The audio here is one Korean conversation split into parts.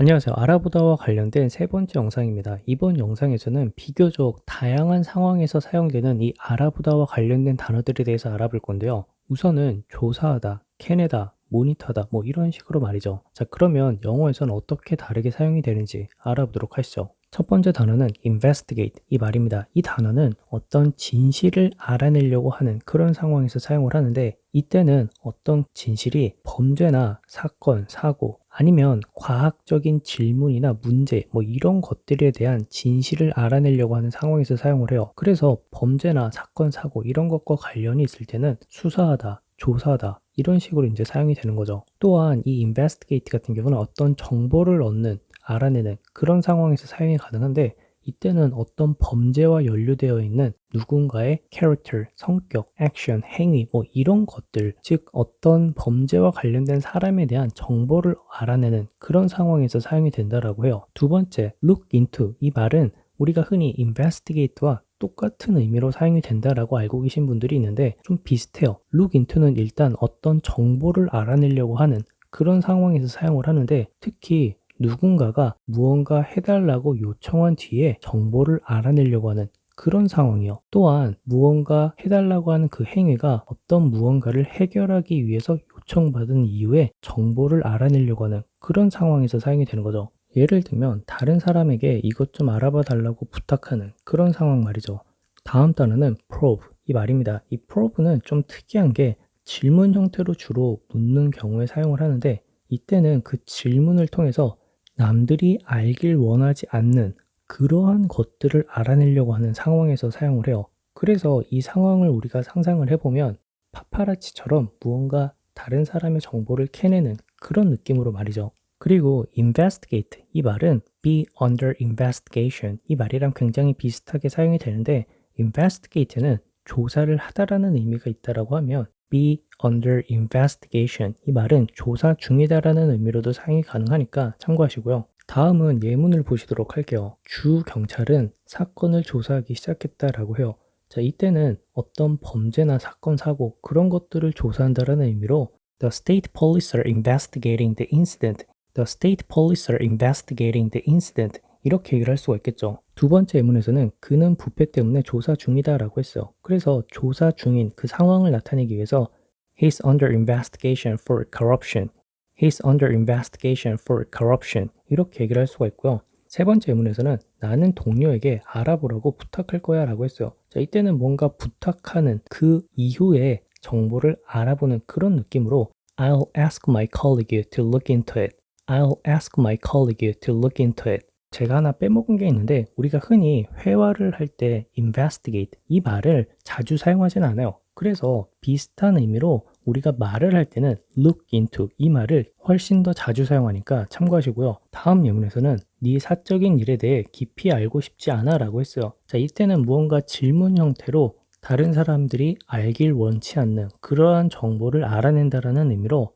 안녕하세요. 알아보다와 관련된 세 번째 영상입니다. 이번 영상에서는 비교적 다양한 상황에서 사용되는 이 알아보다와 관련된 단어들에 대해서 알아볼 건데요. 우선은 조사하다, 캐내다, 모니터다 뭐 이런 식으로 말이죠. 자, 그러면 영어에서는 어떻게 다르게 사용이 되는지 알아보도록 하시죠. 첫 번째 단어는 investigate 이 말입니다. 이 단어는 어떤 진실을 알아내려고 하는 그런 상황에서 사용을 하는데 이때는 어떤 진실이 범죄나 사건, 사고 아니면 과학적인 질문이나 문제 뭐 이런 것들에 대한 진실을 알아내려고 하는 상황에서 사용을 해요. 그래서 범죄나 사건, 사고 이런 것과 관련이 있을 때는 수사하다, 조사하다 이런 식으로 이제 사용이 되는 거죠. 또한 이 investigate 같은 경우는 어떤 정보를 얻는 알아내는 그런 상황에서 사용이 가능한데 이때는 어떤 범죄와 연루되어 있는 누군가의 character, 성격, action, 행위 뭐 이런 것들 즉 어떤 범죄와 관련된 사람에 대한 정보를 알아내는 그런 상황에서 사용이 된다라고 해요. 두 번째, look into 이 말은 우리가 흔히 investigate와 똑같은 의미로 사용이 된다라고 알고 계신 분들이 있는데 좀 비슷해요. look into는 일단 어떤 정보를 알아내려고 하는 그런 상황에서 사용을 하는데 특히 누군가가 무언가 해달라고 요청한 뒤에 정보를 알아내려고 하는 그런 상황이요. 또한 무언가 해달라고 하는 그 행위가 어떤 무언가를 해결하기 위해서 요청받은 이후에 정보를 알아내려고 하는 그런 상황에서 사용이 되는 거죠. 예를 들면 다른 사람에게 이것 좀 알아봐 달라고 부탁하는 그런 상황 말이죠. 다음 단어는 probe 이 말입니다. 이 probe는 좀 특이한 게 질문 형태로 주로 묻는 경우에 사용을 하는데 이때는 그 질문을 통해서 남들이 알길 원하지 않는 그러한 것들을 알아내려고 하는 상황에서 사용을 해요. 그래서 이 상황을 우리가 상상을 해보면 파파라치처럼 무언가 다른 사람의 정보를 캐내는 그런 느낌으로 말이죠. 그리고 investigate 이 말은 be under investigation 이 말이랑 굉장히 비슷하게 사용이 되는데 investigate는 조사를 하다라는 의미가 있다라고 하면 be under investigation 이 말은 조사 중이다라는 의미로도 사용이 가능하니까 참고하시고요. 다음은 예문을 보시도록 할게요. 주 경찰은 사건을 조사하기 시작했다라고 해요. 자, 이때는 어떤 범죄나 사건, 사고 그런 것들을 조사한다라는 의미로 The state police are investigating the incident. The state police are investigating the incident. 이렇게 얘기를 할 수가 있겠죠. 두 번째 예문에서는 그는 부패 때문에 조사 중이다 라고 했어요. 그래서 조사 중인 그 상황을 나타내기 위해서 He's under investigation for corruption. He's under investigation for corruption. 이렇게 얘기를 할 수가 있고요. 세 번째 예문에서는 나는 동료에게 알아보라고 부탁할 거야 라고 했어요. 자, 이때는 뭔가 부탁하는 그 이후에 정보를 알아보는 그런 느낌으로 I'll ask my colleague to look into it. I'll ask my colleague to look into it. 제가 하나 빼먹은 게 있는데 우리가 흔히 회화를 할 때 investigate 이 말을 자주 사용하진 않아요. 그래서 비슷한 의미로 우리가 말을 할 때는 look into 이 말을 훨씬 더 자주 사용하니까 참고하시고요. 다음 예문에서는 네 사적인 일에 대해 깊이 알고 싶지 않아 라고 했어요. 자, 이때는 무언가 질문 형태로 다른 사람들이 알길 원치 않는 그러한 정보를 알아낸다라는 의미로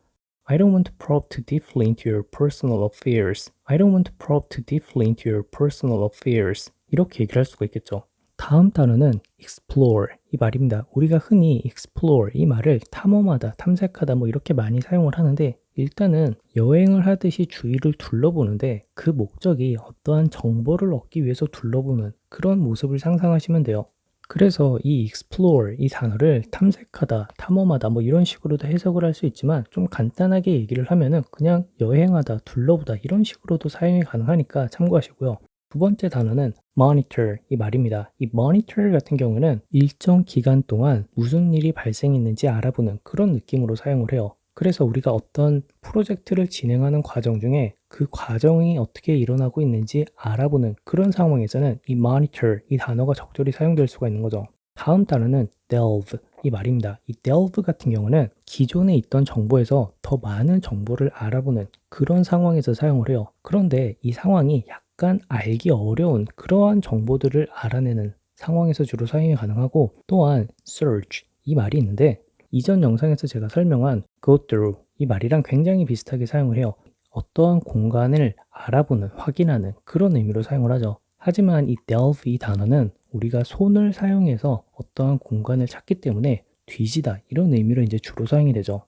I don't want to probe too deeply into your personal affairs. I don't want to probe too deeply into your personal affairs. 이렇게 얘기를 할 수가 있겠죠. 다음 단어는 explore 이 말입니다. 우리가 흔히 explore 이 말을 탐험하다, 탐색하다 뭐 이렇게 많이 사용을 하는데 일단은 여행을 하듯이 주위를 둘러보는데 그 목적이 어떠한 정보를 얻기 위해서 둘러보는 그런 모습을 상상하시면 돼요. 그래서 이 explore 이 단어를 탐색하다, 탐험하다 뭐 이런 식으로도 해석을 할 수 있지만 좀 간단하게 얘기를 하면은 그냥 여행하다, 둘러보다 이런 식으로도 사용이 가능하니까 참고하시고요. 두 번째 단어는 monitor 이 말입니다. 이 monitor 같은 경우는 일정 기간 동안 무슨 일이 발생했는지 알아보는 그런 느낌으로 사용을 해요. 그래서 우리가 어떤 프로젝트를 진행하는 과정 중에 그 과정이 어떻게 일어나고 있는지 알아보는 그런 상황에서는 이 monitor 이 단어가 적절히 사용될 수가 있는 거죠. 다음 단어는 delve 이 말입니다. 이 delve 같은 경우는 기존에 있던 정보에서 더 많은 정보를 알아보는 그런 상황에서 사용을 해요. 그런데 이 상황이 약간 알기 어려운 그러한 정보들을 알아내는 상황에서 주로 사용이 가능하고 또한 search 이 말이 있는데 이전 영상에서 제가 설명한 go through 이 말이랑 굉장히 비슷하게 사용을 해요. 어떠한 공간을 알아보는, 확인하는 그런 의미로 사용을 하죠. 하지만 이 delve 이 단어는 우리가 손을 사용해서 어떠한 공간을 찾기 때문에 뒤지다 이런 의미로 이제 주로 사용이 되죠.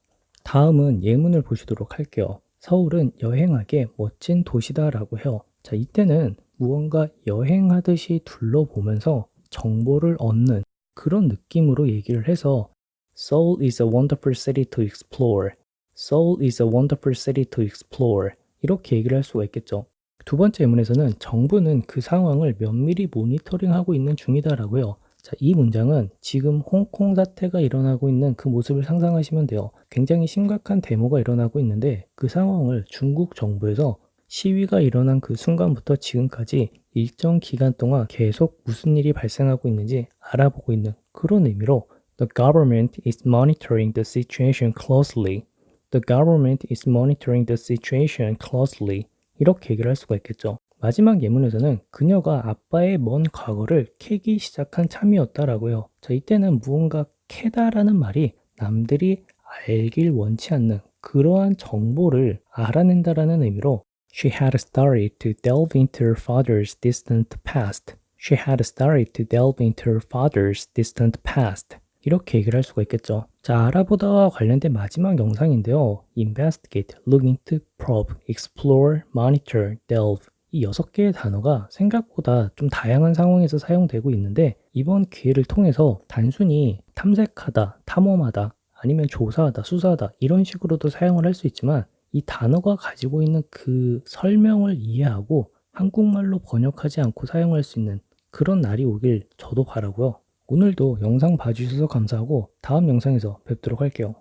다음은 예문을 보시도록 할게요. 서울은 여행하기에 멋진 도시다라고 해요. 자, 이때는 무언가 여행하듯이 둘러보면서 정보를 얻는 그런 느낌으로 얘기를 해서 Seoul is a wonderful city to explore. Seoul is a wonderful city to explore. 이렇게 얘기를 할 수가 있겠죠. 두 번째 예문에서는 정부는 그 상황을 면밀히 모니터링하고 있는 중이다라고 해요. 자, 이 문장은 지금 홍콩 사태가 일어나고 있는 그 모습을 상상하시면 돼요. 굉장히 심각한 데모가 일어나고 있는데 그 상황을 중국 정부에서 시위가 일어난 그 순간부터 지금까지 일정 기간 동안 계속 무슨 일이 발생하고 있는지 알아보고 있는 그런 의미로 The government is monitoring the situation closely. The government is monitoring the situation closely. 이렇게 얘기를 할 수가 있겠죠. 마지막 예문에서는 그녀가 아빠의 먼 과거를 캐기 시작한 참이었다라고 해요. 자, 이때는 무언가 캐다라는 말이 남들이 알길 원치 않는 그러한 정보를 알아낸다라는 의미로 She had started to delve into her father's distant past. She had started to delve into her father's distant past. 이렇게 얘기를 할 수가 있겠죠. 자, 알아보다와 관련된 마지막 영상인데요. Investigate, look into, probe, explore, monitor, delve. 이 6개의 단어가 생각보다 좀 다양한 상황에서 사용되고 있는데 이번 기회를 통해서 단순히 탐색하다, 탐험하다, 아니면 조사하다, 수사하다 이런 식으로도 사용을 할 수 있지만 이 단어가 가지고 있는 그 설명을 이해하고 한국말로 번역하지 않고 사용할 수 있는 그런 날이 오길 저도 바라고요. 오늘도 영상 봐주셔서 감사하고 다음 영상에서 뵙도록 할게요.